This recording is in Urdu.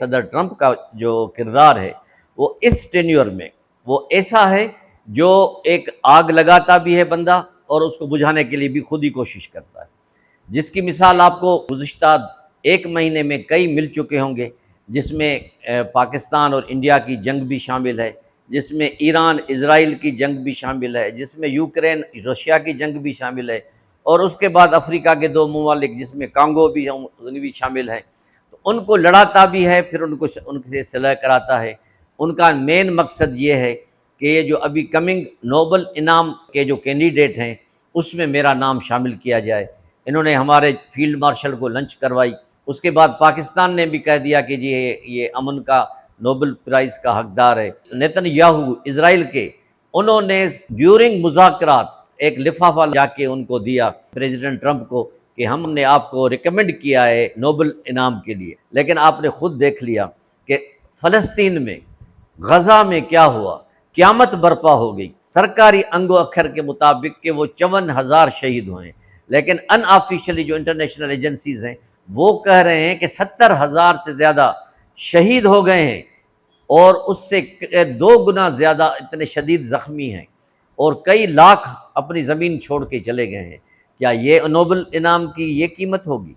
صدر ٹرمپ کا جو کردار ہے وہ اس ٹینیور میں وہ ایسا ہے جو ایک آگ لگاتا بھی ہے بندہ اور اس کو بجھانے کے لیے بھی خود ہی کوشش کرتا ہے، جس کی مثال آپ کو گزشتہ ایک مہینے میں کئی مل چکے ہوں گے، جس میں پاکستان اور انڈیا کی جنگ بھی شامل ہے، جس میں ایران اسرائیل کی جنگ بھی شامل ہے، جس میں یوکرین رشیا کی جنگ بھی شامل ہے، اور اس کے بعد افریقہ کے دو ممالک جس میں کانگو بھی شامل ہے، تو ان کو لڑاتا بھی ہے، پھر ان سے صلح کراتا ہے۔ ان کا مین مقصد یہ ہے کہ یہ جو ابھی کمنگ نوبل انعام کے جو کینڈیڈیٹ ہیں اس میں میرا نام شامل کیا جائے۔ انہوں نے ہمارے فیلڈ مارشل کو لنچ کروائی، اس کے بعد پاکستان نے بھی کہہ دیا کہ جی یہ امن کا نوبل پرائز کا حقدار ہے۔ نیتن یاہو اسرائیل کے، انہوں نے ڈیورنگ مذاکرات ایک لفافہ جا کے ان کو دیا پریزیڈنٹ ٹرمپ کو کہ ہم نے آپ کو ریکمنڈ کیا ہے نوبل انعام کے لیے، لیکن آپ نے خود دیکھ لیا کہ فلسطین میں، غزہ میں کیا ہوا، قیامت برپا ہو گئی۔ سرکاری انگ و اکھر کے مطابق کہ وہ 54,000 شہید ہوئے ہیں، لیکن ان آفیشلی جو انٹرنیشنل ایجنسیز ہیں وہ کہہ رہے ہیں کہ 70,000 سے زیادہ شہید ہو گئے ہیں، اور اس سے 2 گنا زیادہ اتنے شدید زخمی ہیں، اور کئی لاکھ اپنی زمین چھوڑ کے چلے گئے ہیں۔ کیا یہ نوبل انعام کی یہ قیمت ہوگی؟